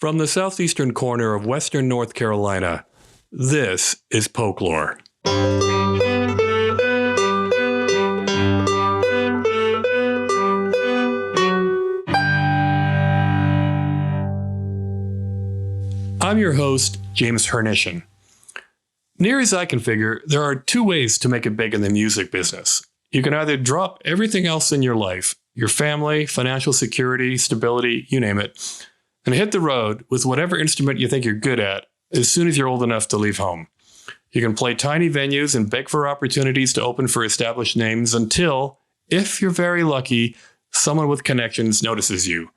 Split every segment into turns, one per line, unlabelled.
From the southeastern corner of western North Carolina, this is Folklore. I'm your host, James Hernician. Near as I can figure, there are two ways to make it big in the music business. You can either drop everything else in your life, your family, financial security, stability, you name it, and hit the road with whatever instrument you think you're good at as soon as you're old enough to leave home. You can play tiny venues and beg for opportunities to open for established names until, if you're very lucky, someone with connections notices you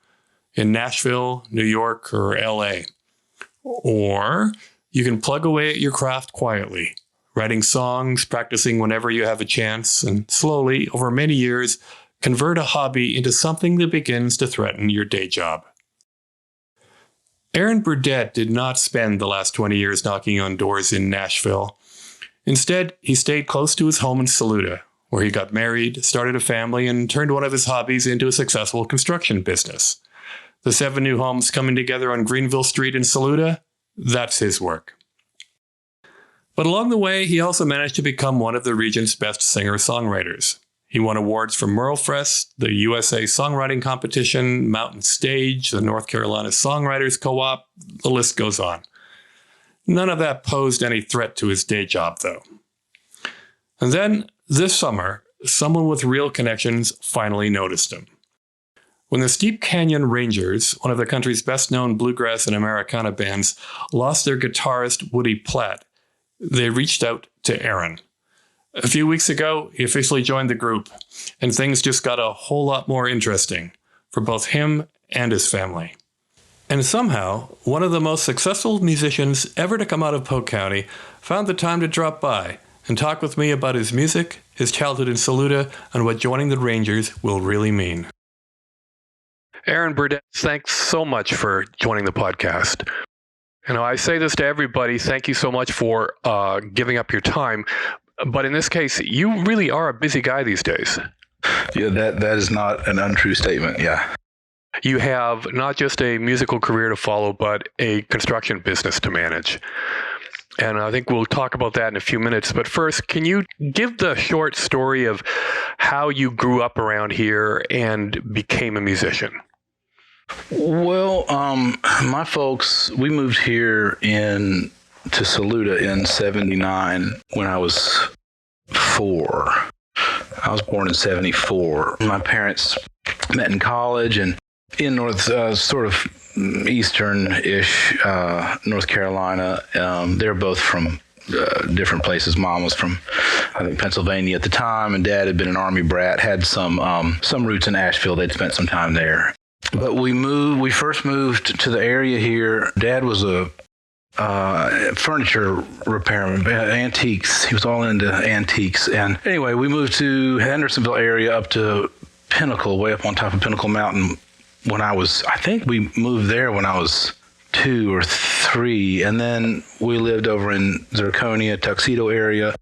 in Nashville, New York, or LA. Or you can plug away at your craft quietly, writing songs, practicing whenever you have a chance, and slowly, over many years, convert a hobby into something that begins to threaten your day job. Aaron Burdett did not spend the last 20 years knocking on doors in Nashville. Instead, he stayed close to his home in Saluda, where he got married, started a family, and turned one of his hobbies into a successful construction business. The 7 new homes coming together on Greenville Street in Saluda, that's his work. But along the way, he also managed to become one of the region's best singer-songwriters. He won awards from Merlefest, the USA Songwriting Competition, Mountain Stage, the North Carolina Songwriters Co-op, the list goes on. None of that posed any threat to his day job, though. And then, this summer, someone with real connections finally noticed him. When the Steep Canyon Rangers, one of the country's best-known bluegrass and Americana bands, lost their guitarist Woody Platt, they reached out to Aaron. A few weeks ago, he officially joined the group, and things just got a whole lot more interesting for both him and his family. And somehow, one of the most successful musicians ever to come out of Polk County found the time to drop by and talk with me about his music, his childhood in Saluda, and what joining the Rangers will really mean. Aaron Burdett, thanks so much for joining the podcast. I say this to everybody, thank you so much for giving up your time. But in this case, you really are a busy guy these days.
Yeah, that is not an untrue statement, yeah.
You have not just a musical career to follow, but a construction business to manage. And I think we'll talk about that in a few minutes. But first, can you give the short story of how you grew up around here and became a musician?
Well, my folks, we moved here to Saluda in 79 when I was 4. I was born in 74. My parents met in college and in sort of eastern-ish North Carolina. They're both from different places. Mom was from, I think, Pennsylvania at the time, and Dad had been an Army brat, had some roots in Asheville. They'd spent some time there. But we first moved to the area here. Dad was a furniture repairman, antiques. He was all into antiques. And anyway, we moved to Hendersonville area up to Pinnacle, way up on top of Pinnacle Mountain I think we moved there when I was 2 or 3. And then we lived over in Zirconia, Tuxedo area.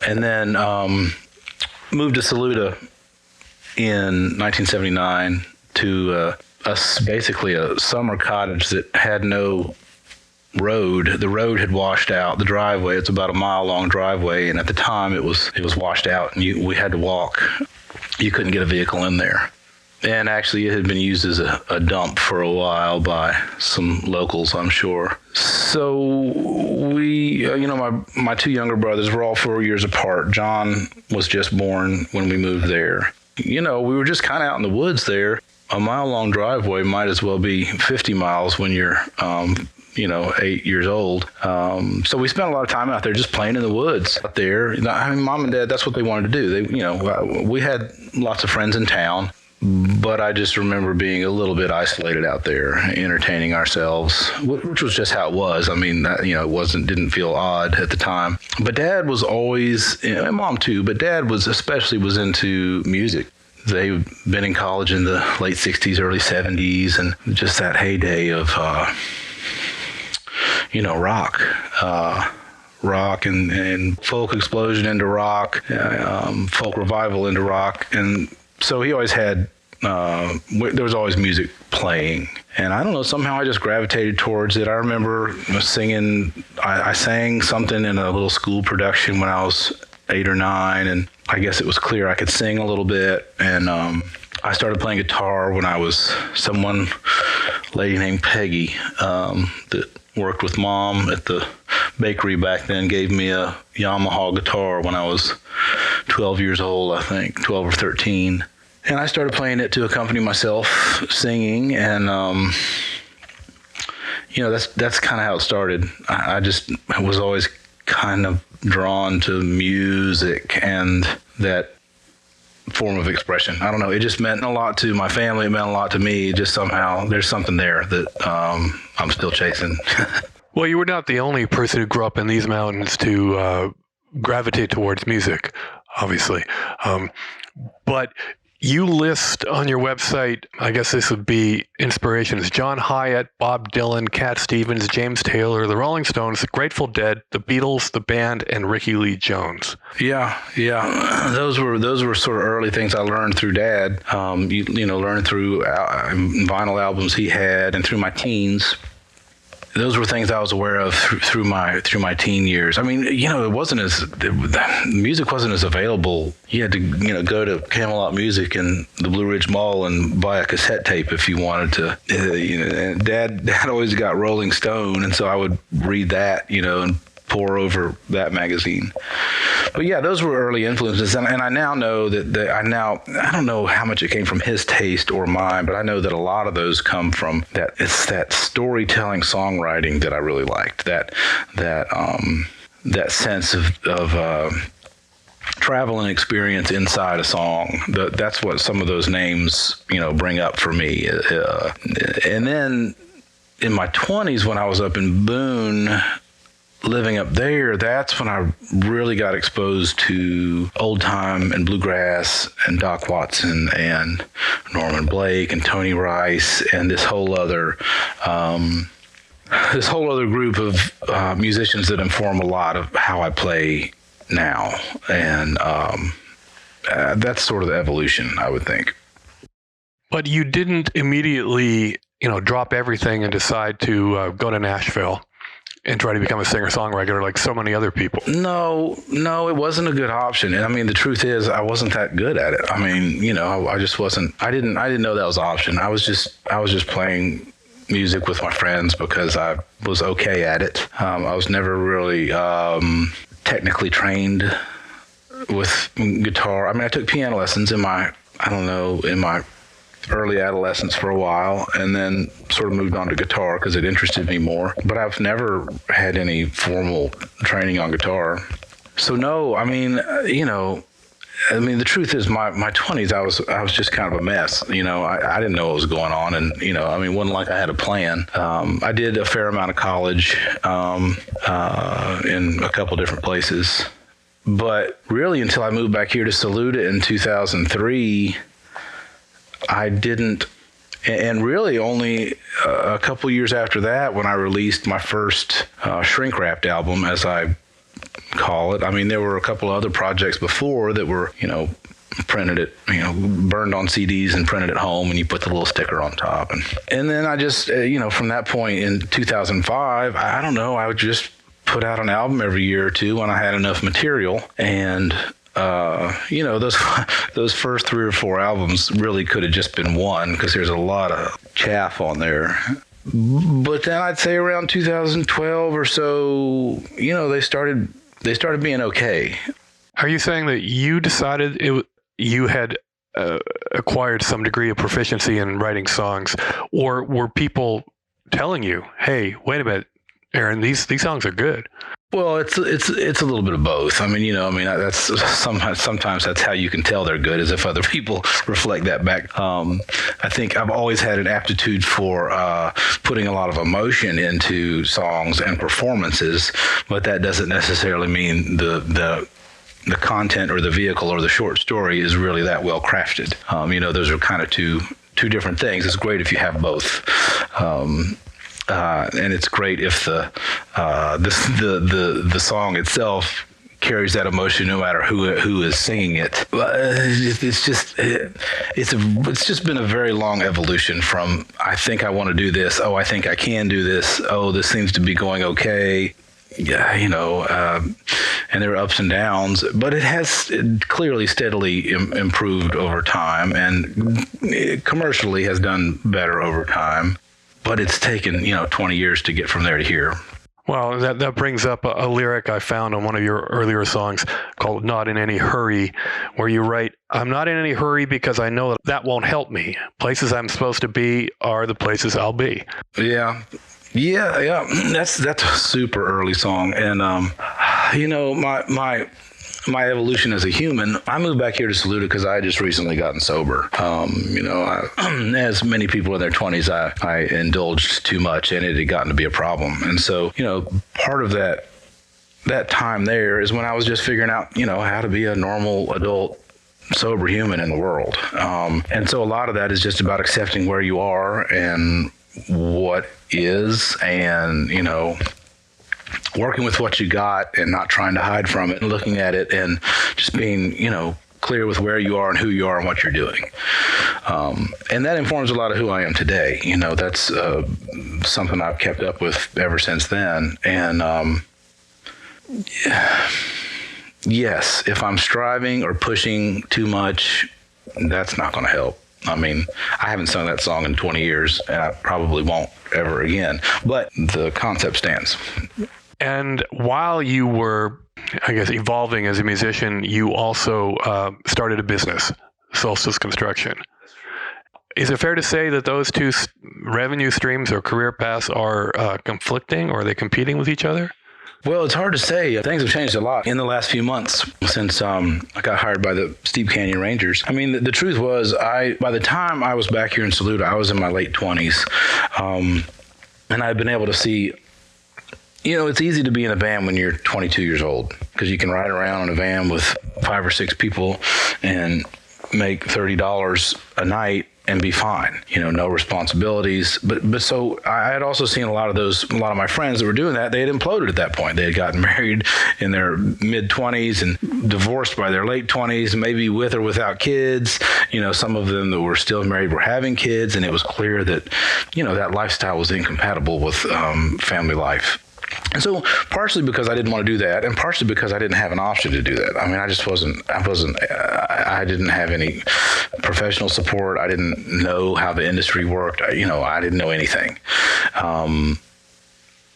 And then moved to Saluda in 1979 to basically a summer cottage that had no road. The road had washed out the driveway. It's about a mile-long driveway, and at the time it was washed out, and we had to walk. You couldn't get a vehicle in there. And actually, it had been used as a dump for a while by some locals, I'm sure. So we, my 2 younger brothers were all 4 years apart. John was just born when we moved there. We were just kind of out in the woods there. A mile-long driveway might as well be 50 miles when you're 8 years old. So we spent a lot of time out there just playing in the woods out there. Mom and Dad, that's what they wanted to do. We had lots of friends in town, but I just remember being a little bit isolated out there, entertaining ourselves, which was just how it was. Didn't feel odd at the time. But Dad was always, and Mom too, but Dad was into music. They'd been in college in the late 60s, early 70s, and just that heyday of rock and folk explosion into rock, folk revival into rock. And so he always had there was always music playing. And I don't know, somehow I just gravitated towards it. I remember singing, I sang something in a little school production when I was 8 or 9, and I guess it was clear I could sing a little bit. And I started playing guitar when I was lady named Peggy, that worked with Mom at the bakery back then, gave me a Yamaha guitar when I was 12 years old, I think, 12 or 13. And I started playing it to accompany myself singing, and that's kind of how it started. I was always kind of drawn to music and that form of expression. I don't know. It just meant a lot to my family. It meant a lot to me. Just somehow there's something there that I'm still chasing.
Well, you were not the only person who grew up in these mountains to gravitate towards music, obviously. But you list on your website, I guess this would be inspirations: John Hyatt, Bob Dylan, Cat Stevens, James Taylor, the Rolling Stones, the Grateful Dead, the Beatles, the band, and Ricky Lee Jones.
Yeah. Those were sort of early things I learned through Dad. Learned through vinyl albums he had, and through my teens. Those were things I was aware of through my teen years. I mean, music wasn't as available. You had to, go to Camelot Music in the Blue Ridge Mall and buy a cassette tape if you wanted to. And Dad always got Rolling Stone, and so I would read that, and pore over that magazine. But yeah, those were early influences, and I now know that I don't know how much it came from his taste or mine, but I know that a lot of those come from that. It's that storytelling songwriting that I really liked. That sense of travel and experience inside a song. That's what some of those names bring up for me. And then in my 20s, when I was up in Boone, living up there, that's when I really got exposed to old time and bluegrass and Doc Watson and Norman Blake and Tony Rice and this whole other group of musicians that inform a lot of how I play now. And that's sort of the evolution, I would think.
But you didn't immediately, drop everything and decide to go to Nashville and try to become a singer-songwriter like so many other people.
No, it wasn't a good option. And I mean, the truth is, I wasn't that good at it. I mean, I just wasn't. I didn't know that was an option. I was just playing music with my friends because I was okay at it. I was never really technically trained with guitar. I mean, I took piano lessons in my early adolescence for a while, and then sort of moved on to guitar because it interested me more. But I've never had any formal training on guitar. So no, I mean, the truth is my 20s, I was just kind of a mess. I didn't know what was going on, and it wasn't like I had a plan. I did a fair amount of college in a couple different places, but really until I moved back here to Saluda in 2003, I didn't, and really only a couple years after that when I released my first shrink-wrapped album, as I call it. I mean, there were a couple other projects before that were, printed it, burned on CDs and printed at home, and you put the little sticker on top. And then I just, from that point in 2005, I don't know, I would just put out an album every year or two when I had enough material. And those first 3 or 4 albums really could have just been one because there's a lot of chaff on there. But then I'd say around 2012 or so, they started being okay.
Are you saying that you decided you had acquired some degree of proficiency in writing songs, or were people telling you, "Hey, wait a minute, Aaron, these songs are good"?
Well, it's a little bit of both. I mean, that's sometimes that's how you can tell they're good, is if other people reflect that back. I think I've always had an aptitude for putting a lot of emotion into songs and performances, but that doesn't necessarily mean the content or the vehicle or the short story is really that well crafted. Those are kind of two different things. It's great if you have both. And it's great if the song itself carries that emotion no matter who is singing it. It's just been a very long evolution from, I think I want to do this. Oh, I think I can do this. Oh, this seems to be going okay. Yeah, and there are ups and downs, but it has clearly steadily improved over time, and commercially has done better over time. But it's taken 20 years to get from there to here.
Well, that brings up a lyric I found on one of your earlier songs called "Not in Any Hurry," where you write, "I'm not in any hurry because I know that won't help me. Places I'm supposed to be are the places I'll be."
Yeah. That's a super early song, and my evolution as a human. I moved back here to Saluda because I had just recently gotten sober. As many people in their 20s, I indulged too much, and it had gotten to be a problem. And so, part of that time there is when I was just figuring out, how to be a normal adult sober human in the world. And so a lot of that is just about accepting where you are and what is, and working with what you got and not trying to hide from it, and looking at it and just being clear with where you are and who you are and what you're doing, and that informs a lot of who I am today. That's something I've kept up with ever since then. And yes, if I'm striving or pushing too much, that's not going to help. I mean, I haven't sung that song in 20 years, and I probably won't ever again, but the concept stands.
And while you were, I guess, evolving as a musician, you also started a business, Solstice Construction. Is it fair to say that those two revenue streams or career paths are conflicting, or are they competing with each other?
Well, it's hard to say. Things have changed a lot in the last few months since I got hired by the Steep Canyon Rangers. I mean, the truth was, by the time I was back here in Saluda, I was in my late 20s. And I've been able to see, it's easy to be in a van when you're 22 years old, because you can ride around in a van with 5 or 6 people and make $30 a night and be fine, no responsibilities. But so I had also seen a lot of my friends that were doing that. They had imploded at that point. They had gotten married in their mid 20s and divorced by their late 20s, maybe with or without kids. Some of them that were still married were having kids, and it was clear that, that lifestyle was incompatible with family life. And so partially because I didn't want to do that, and partially because I didn't have an option to do that. I mean, I didn't have any professional support. I didn't know how the industry worked. I didn't know anything.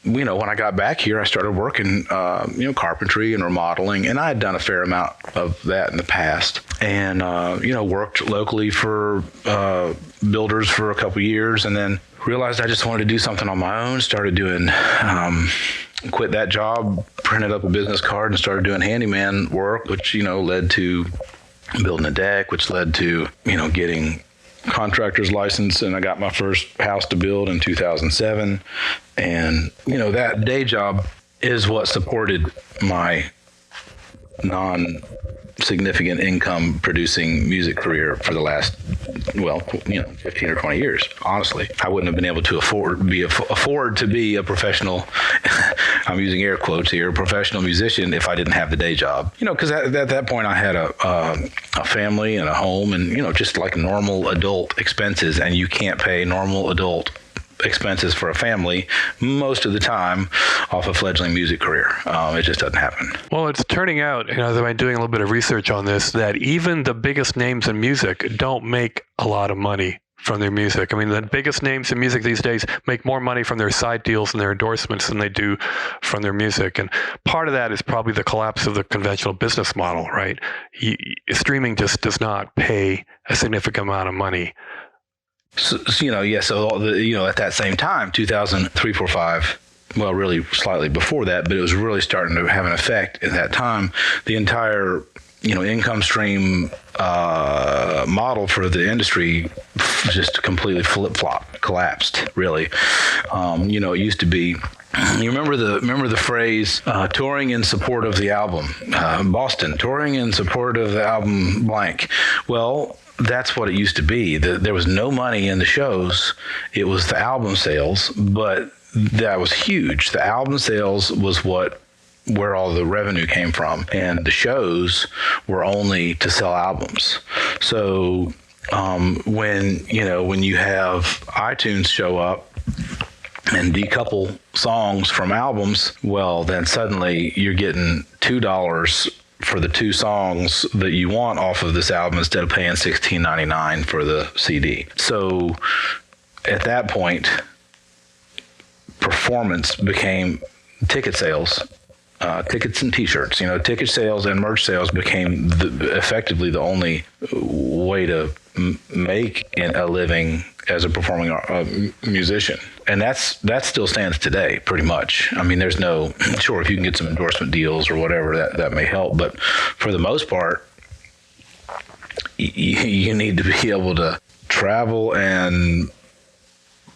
When I got back here, I started working, carpentry and remodeling, and I had done a fair amount of that in the past, and, worked locally for builders for a couple of years, and then realized I just wanted to do something on my own. Started doing, quit that job, printed up a business card, and started doing handyman work, which, led to building a deck, which led to, getting contractor's license, and I got my first house to build in 2007. And, that day job is what supported my non-significant income producing music career for the last, 15 or 20 years. Honestly, I wouldn't have been able to afford to be a professional, I'm using air quotes here, a professional musician if I didn't have the day job. Because at that point I had a family and a home and, just like normal adult expenses, and you can't pay normal adult expenses for a family most of the time off a fledgling music career. It just doesn't happen.
Well, it's turning out, as I've been doing a little bit of research on this, that even the biggest names in music don't make a lot of money from their music. I mean, the biggest names in music these days make more money from their side deals and their endorsements than they do from their music. And part of that is probably the collapse of the conventional business model, right? Streaming just does not pay a significant amount of money.
So at that same time, 2003, 4, 5, well, really slightly before that, but it was really starting to have an effect at that time. The entire, income stream model for the industry just completely flip-flopped, collapsed, really. It used to be, you remember the phrase, touring in support of the album, Boston, touring in support of the album blank. Well, that's what it used to be. There was no money in the shows. It was the album sales, but that was huge. The album sales was what where all the revenue came from. And the shows were only to sell albums. So when you have iTunes show up and decouple songs from albums, well, then suddenly you're getting $2 for the 2 songs that you want off of this album instead of paying $16.99 for the CD. So at that point, performance became ticket sales, tickets and T-shirts. Ticket sales and merch sales became effectively the only way to make a living as a performing musician. And that still stands today, pretty much. I mean, there's no, sure, if you can get some endorsement deals or whatever, that may help. But for the most part, you need to be able to travel and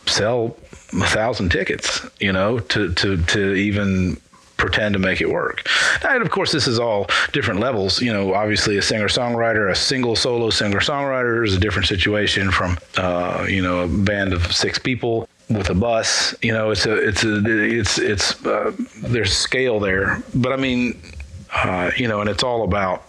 sell 1,000 tickets, to even pretend to make it work. And of course, this is all different levels. Obviously a singer-songwriter, a single solo singer-songwriter is a different situation from, a band of 6 people with a bus. There's scale there. But I mean, and it's all about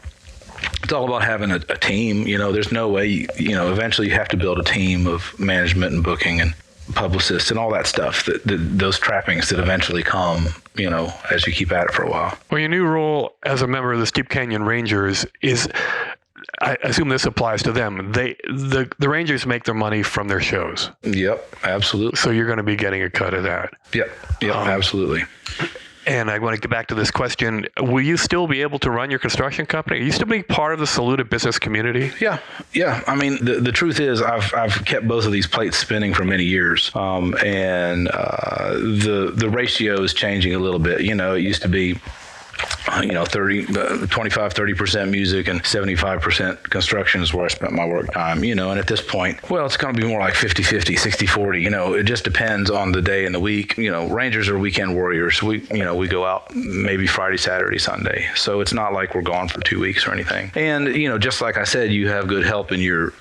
having a team. There's no way, eventually you have to build a team of management and booking and publicists and all that stuff, those trappings that eventually come, as you keep at it for a while.
Well, your new role as a member of the Steep Canyon Rangers is, I assume this applies to them. The Rangers make their money from their shows. Yep,
absolutely.
So you're going to be getting a cut of that.
Yep, absolutely.
And I want to get back to this question. Will you still be able to run your construction company? Are you still being part of the Saluda business community?
Yeah. I mean, the truth is I've kept both of these plates spinning for many years. And the ratio is changing a little bit. It used to be 25-30% music and 75% construction is where I spent my work time, and at this point, well, it's going to be more like 50-50, 60-40, it just depends on the day and the week. Rangers are weekend warriors. We go out maybe Friday, Saturday, Sunday. So it's not like we're gone for 2 weeks or anything. And, just like I said, you have good help in your,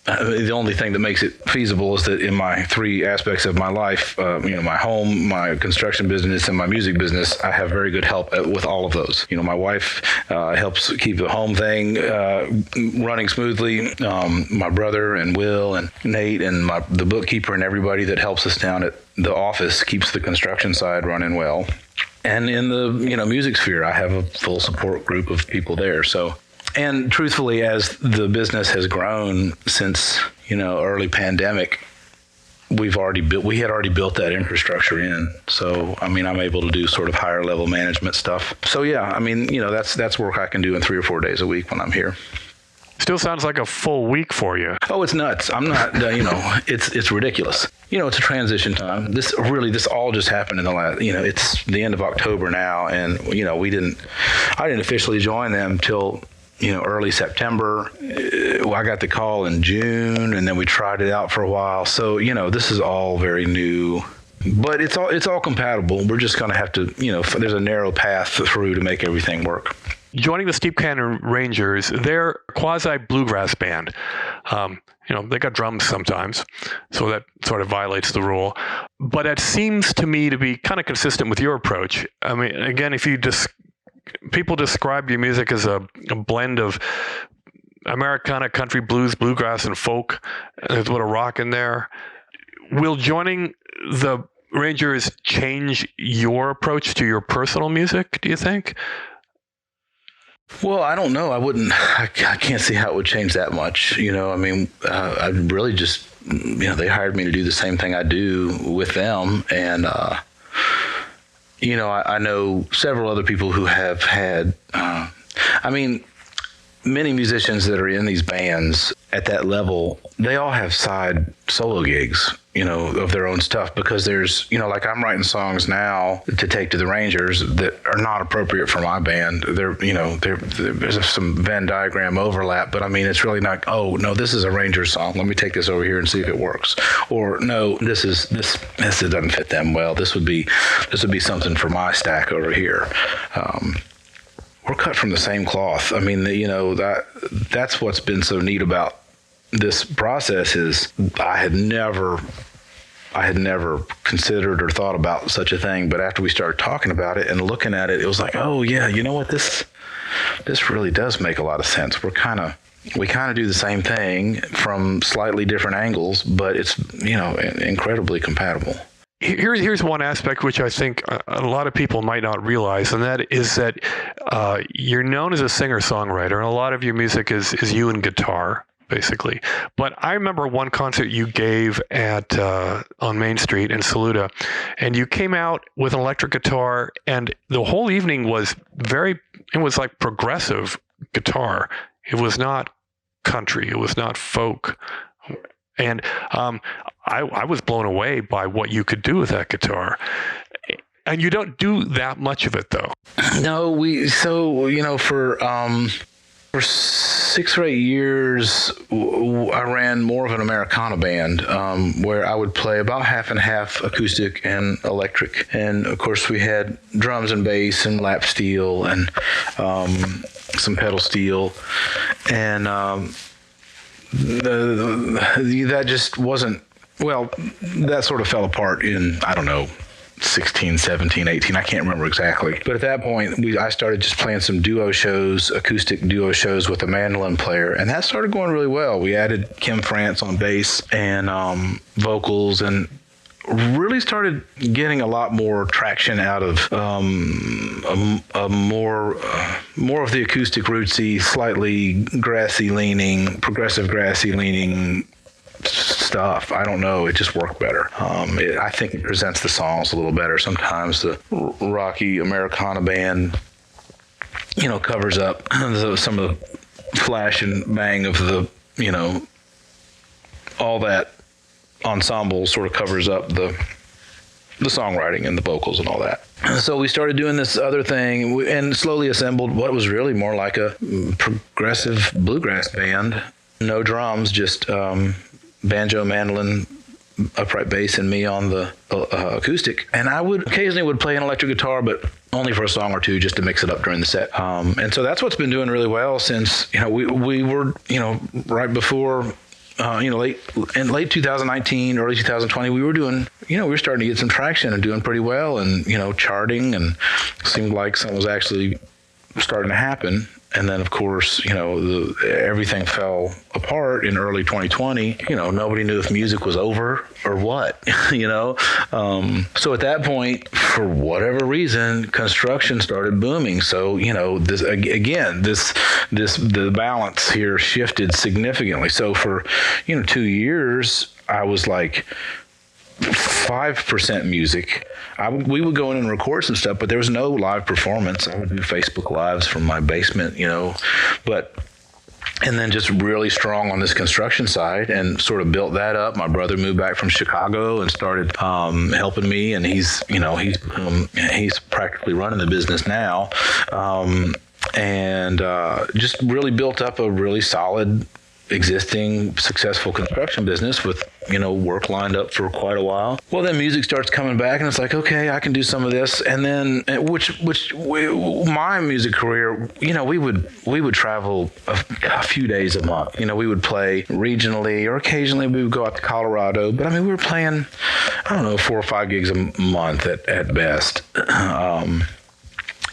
the only thing that makes it feasible is that in my 3 aspects of my life, my home, my construction business, and my music business, I have very good help with all of those. My wife helps keep the home thing running smoothly. My brother and Will and Nate and the bookkeeper and everybody that helps us down at the office keeps the construction side running well. And in the music sphere, I have a full support group of people there. So. And truthfully, as the business has grown since, early pandemic, we had already built that infrastructure in. So, I mean, I'm able to do sort of higher level management stuff. So, yeah, I mean, that's work I can do in 3 or 4 days a week when I'm here.
Still sounds like a full week for you.
Oh, it's nuts. I'm not, it's ridiculous. It's a transition time. This all just happened in the last, it's the end of October now. And, I didn't officially join them till, early September. I got the call in June, and then we tried it out for a while. So, this is all very new, but it's all compatible. We're just going to have to, there's a narrow path through to make everything work.
Joining the Steep Canyon Rangers, they're a quasi bluegrass band. They got drums sometimes, so that sort of violates the rule. But it seems to me to be kind of consistent with your approach. I mean, again, if you people describe your music as a blend of Americana, country, blues, bluegrass, and folk. There's a little rock in there. Will joining the Rangers change your approach to your personal music, do you think?
Well, I don't know. I can't see how it would change that much. I mean, I really just, they hired me to do the same thing I do with them. And, I know several other people who have had, many musicians that are in these bands at that level, they all have side solo gigs, of their own stuff, because there's, like I'm writing songs now to take to the Rangers that are not appropriate for my band. There's some Venn diagram overlap, but I mean, it's really not, oh no, this is a Rangers song. Let me take this over here and see if it works. Or no, this doesn't fit them well. This would be something for my stack over here. We're cut from the same cloth. I mean, that's what's been so neat about this process is I had never I had never considered or thought about such a thing. But after we started talking about it and looking at it, it was like, oh yeah, you know what, this really does make a lot of sense. We kind of do the same thing from slightly different angles, but it's, incredibly compatible.
Here's one aspect which I think a lot of people might not realize, and that is that you're known as a singer-songwriter, and a lot of your music is you and guitar, basically. But I remember one concert you gave at on Main Street in Saluda, and you came out with an electric guitar, and the whole evening was like progressive guitar. It was not country. It was not folk. And I was blown away by what you could do with that guitar. And you don't do that much of it, though.
No, for 6 or 8 years, I ran more of an Americana band where I would play about half and half acoustic and electric. And of course, we had drums and bass and lap steel and some pedal steel. And that just wasn't, that sort of fell apart in, I don't know, 16, 17, 18, I can't remember exactly. But at that point, I started just playing some acoustic duo shows with a mandolin player, and that started going really well. We added Kim France on bass and vocals, and really started getting a lot more traction out of more of the acoustic rootsy, slightly progressive grassy leaning stuff. I don't know. It just worked better. I think it presents the songs a little better. Sometimes the rocky Americana band, covers up some of the flash and bang of the, all that ensemble sort of covers up the songwriting and the vocals and all that. So we started doing this other thing and slowly assembled what was really more like a progressive bluegrass band. No drums, just banjo, mandolin, upright bass, and me on the acoustic. And I would occasionally play an electric guitar, but only for a song or two, just to mix it up during the set. And so that's what's been doing really well since we were right before. Late 2019, early 2020, we were doing, we were starting to get some traction and doing pretty well, and charting, and seemed like something was actually starting to happen. And then, of course, everything fell apart in early 2020. Nobody knew if music was over or what, So at that point, for whatever reason, construction started booming. So, the balance here shifted significantly. So for, 2 years, I was like 5% music. We would go in and record some stuff, but there was no live performance. I would do Facebook Lives from my basement, and then just really strong on this construction side, and sort of built that up. My brother moved back from Chicago and started helping me, and he's practically running the business now, and just really built up a really solid existing successful construction business with work lined up for quite a while. Well, then music starts coming back, and it's like, okay, I can do some of this. And then my music career, we would travel a few days a month. We would play regionally, or occasionally we would go out to Colorado. But we were playing, 4 or 5 gigs a month at best.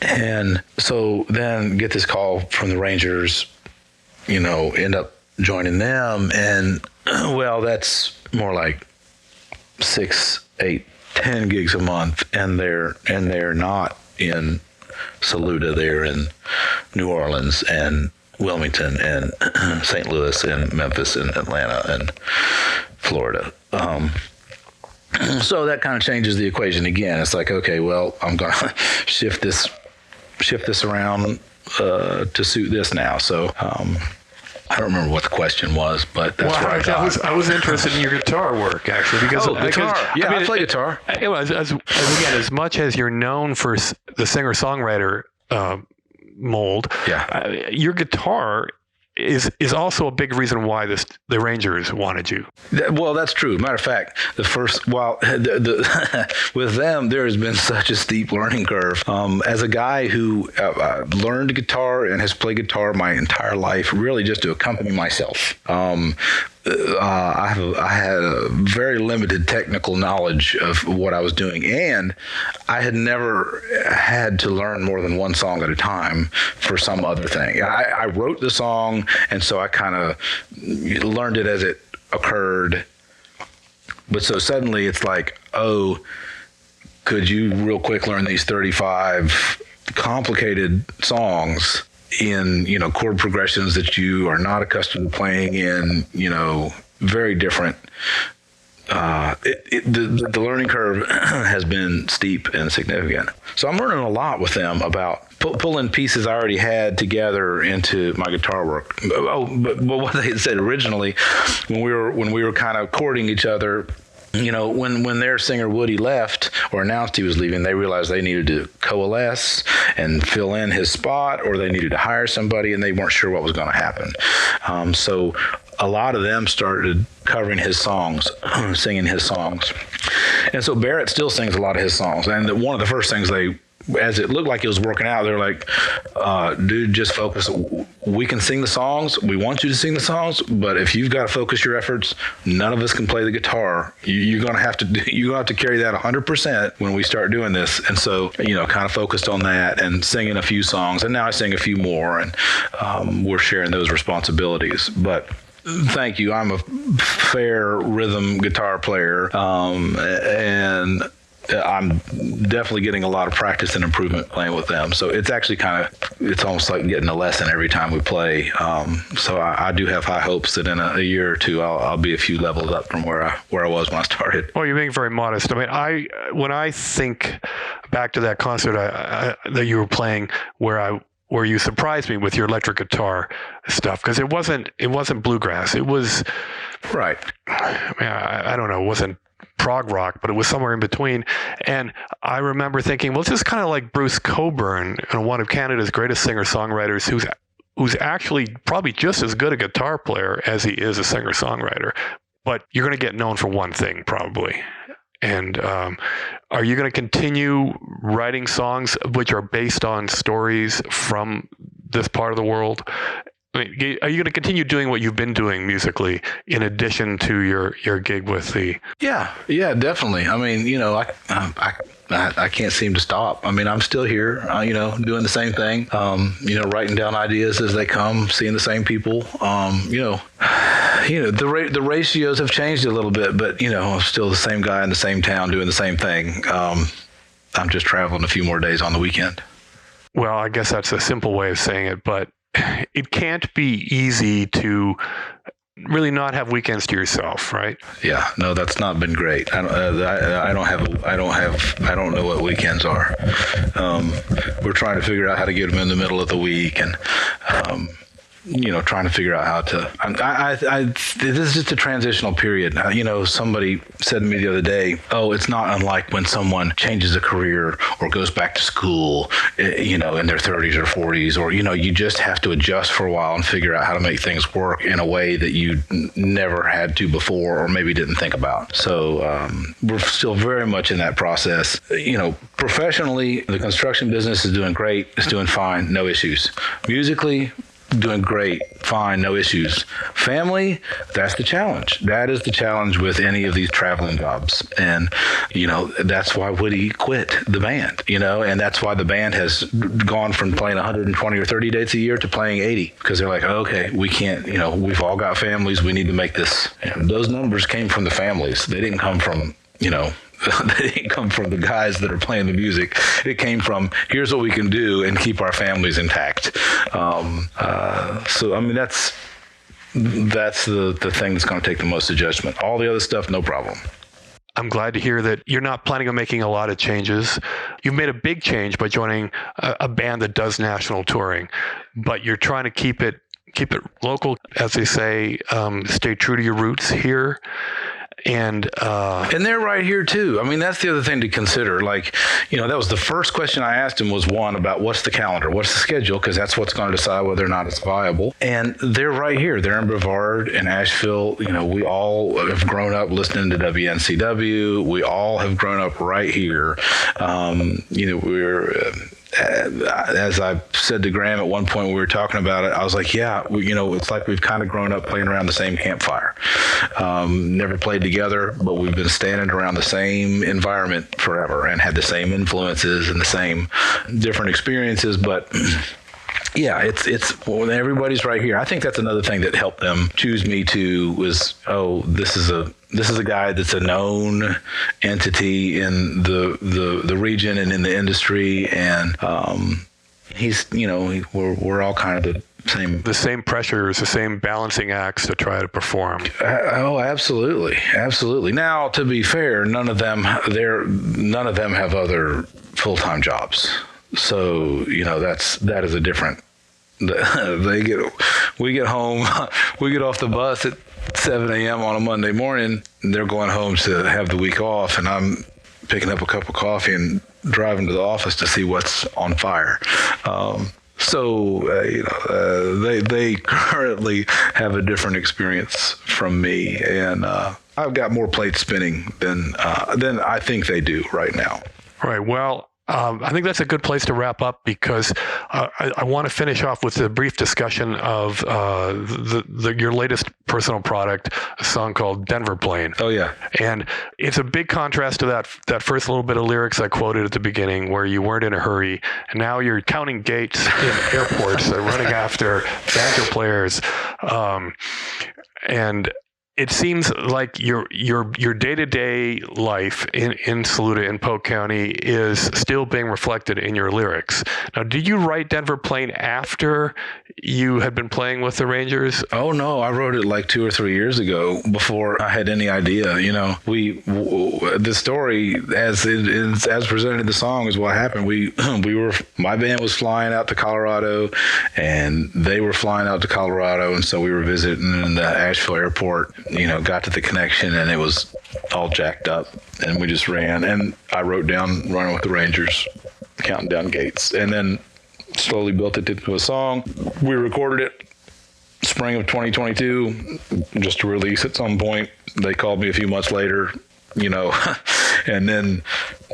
And so then get this call from the Rangers, end up joining them, and that's more like 6, 8, 10 gigs a month, and they're not in Saluda. They're in New Orleans and Wilmington and St. Louis and Memphis and Atlanta and Florida. So that kind of changes the equation again. It's like, okay, well, I'm gonna shift this around to suit this now. So I don't remember what the question was, but that's what I got.
I was interested in your guitar work, actually, because
guitar. Yeah, I play guitar.
As much as you're known for the singer-songwriter mold, your guitar is also a big reason why the Rangers wanted you.
Well, that's true. Matter of fact, with them, there has been such a steep learning curve. As a guy who learned guitar and has played guitar my entire life, really just to accompany myself, I had a very limited technical knowledge of what I was doing, and I had never had to learn more than one song at a time for some other thing. I wrote the song, and so I kind of learned it as it occurred. But so suddenly it's like, oh, could you real quick learn these 35 complicated songs in, chord progressions that you are not accustomed to playing in, very different. The learning curve has been steep and significant. So I'm learning a lot with them about pulling pieces I already had together into my guitar work. But what they had said originally, when we were kind of courting each other, when their singer Woody left or announced he was leaving, they realized they needed to coalesce and fill in his spot, or they needed to hire somebody, and they weren't sure what was going to happen. So a lot of them started covering his songs, singing his songs. And so Burdett still sings a lot of his songs. And one of the first things as it looked like it was working out, they're like, dude, just focus. We can sing the songs. We want you to sing the songs, but if you've got to focus your efforts, none of us can play the guitar. You're going to have to carry that 100% when we start doing this. And so, kind of focused on that and singing a few songs. And now I sing a few more, and we're sharing those responsibilities. But thank you. I'm a fair rhythm guitar player, and I'm definitely getting a lot of practice and improvement playing with them. So it's actually it's almost like getting a lesson every time we play. So I do have high hopes that in a year or two, I'll be a few levels up from where I was when I started.
Well, you're being very modest. I mean, when I think back to that concert that you were playing where you surprised me with your electric guitar stuff, because it wasn't bluegrass. It was
right.
I don't know. It wasn't prog rock, but it was somewhere in between. And I remember thinking, well, this is kind of like Bruce Cockburn, one of Canada's greatest singer-songwriters, who's actually probably just as good a guitar player as he is a singer-songwriter. But you're going to get known for one thing, probably. And are you going to continue writing songs which are based on stories from this part of the world? I mean, are you going to continue doing what you've been doing musically in addition to your gig with the?
Yeah, definitely. I mean, I can't seem to stop. I mean, I'm still here, doing the same thing, writing down ideas as they come, seeing the same people. The ratios have changed a little bit, but, I'm still the same guy in the same town doing the same thing. I'm just traveling a few more days on the weekend.
Well, I guess that's a simple way of saying it, but it can't be easy to really not have weekends to yourself, right?
Yeah, no, that's not been great. I don't know what weekends are. We're trying to figure out how to get them in the middle of the week, and trying to figure out how to. This is just a transitional period. Somebody said to me the other day, "Oh, it's not unlike when someone changes a career or goes back to school, in their 30s or 40s, or you just have to adjust for a while and figure out how to make things work in a way that you never had to before, or maybe didn't think about." So we're still very much in that process. Professionally, the construction business is doing great. It's doing fine. No issues. Musically, doing great, fine, no issues. Family, that's the challenge. That is the challenge with any of these traveling jobs. And, that's why Woody quit the band, and that's why the band has gone from playing 120 or 30 dates a year to playing 80, because they're like, okay, we can't, we've all got families. We need to make this. Those numbers came from the families. They didn't come from, they didn't come from the guys that are playing the music. It came from, here's what we can do and keep our families intact. So, I mean, that's the thing that's going to take the most adjustment. All the other stuff, no problem.
I'm glad to hear that you're not planning on making a lot of changes. You've made a big change by joining a band that does national touring, but you're trying to keep it local, as they say, stay true to your roots here. And
they're right here too. I mean, that's the other thing to consider. Like, that was the first question I asked him, was one about what's the calendar, what's the schedule, because that's what's going to decide whether or not it's viable. And they're right here. They're in Brevard and Asheville. We all have grown up listening to WNCW. We all have grown up right here. We're as I said to Graham at one point when we were talking about it, I was like, yeah, it's like we've kind of grown up playing around the same campfire. Never played together, but we've been standing around the same environment forever and had the same influences and the same different experiences. But yeah, it's when everybody's right here. I think that's another thing that helped them choose me too, was, this is a guy that's a known entity in the region and in the industry, and he's, we're all kind of the same
pressures, the same balancing acts to try to perform.
Absolutely. Now, to be fair, none of them have other full-time jobs. So, that is a different. We get home, we get off the bus at 7 a.m. on a Monday morning, and they're going home to have the week off, and I'm picking up a cup of coffee and driving to the office to see what's on fire. They currently have a different experience from me, and I've got more plates spinning than I think they do right now.
Right. Well, I think that's a good place to wrap up, because I want to finish off with a brief discussion of your latest personal product, a song called Denver Plane.
Oh, yeah.
And it's a big contrast to that first little bit of lyrics I quoted at the beginning, where you weren't in a hurry. And now you're counting gates in airports and running after banjo players. And it seems like your day-to-day life in Saluda in Polk County is still being reflected in your lyrics. Now, did you write Denver Plane after you had been playing with the Rangers?
Oh, no, I wrote it like 2 or 3 years ago, before I had any idea. The story as presented in the song is what happened. My band was flying out to Colorado, and they were flying out to Colorado, and so we were visiting in the Nashville airport. Got to the connection, and it was all jacked up, and we just ran. And I wrote down Running with the Rangers, counting down gates, and then slowly built it into a song. We recorded it spring of 2022, just to release at some point. They called me a few months later, and then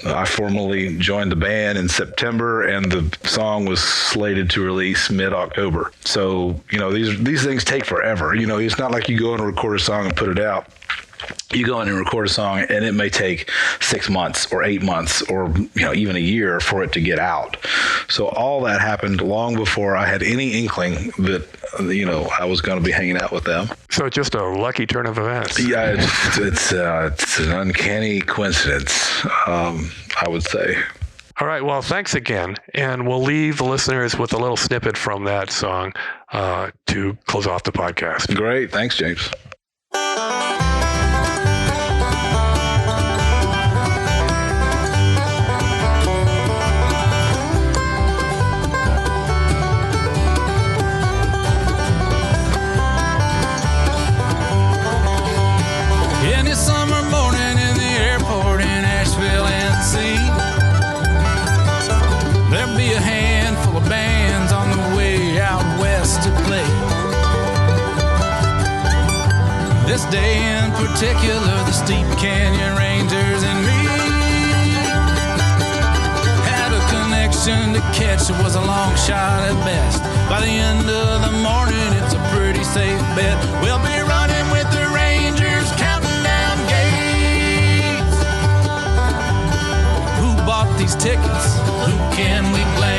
I formally joined the band in September, and the song was slated to release mid-October. So, these things take forever. It's not like you go in and record a song and put it out. You go in and record a song, and it may take 6 months or 8 months or, even a year for it to get out. So all that happened long before I had any inkling that, I was going to be hanging out with them.
So just a lucky turn of events.
Yeah, it's an uncanny coincidence, I would say.
All right. Well, thanks again. And we'll leave the listeners with a little snippet from that song to close off the podcast.
Great. Thanks, James.
Summer morning in the airport in Nashville, NC. There'll be a handful of bands on the way out west to play. This day in particular, the Steep Canyon Rangers and me had a connection to catch. It was a long shot at best. By the end of the morning, it's a pretty safe bet. We'll be running with the Rangers, counting these tickets, who can we blame?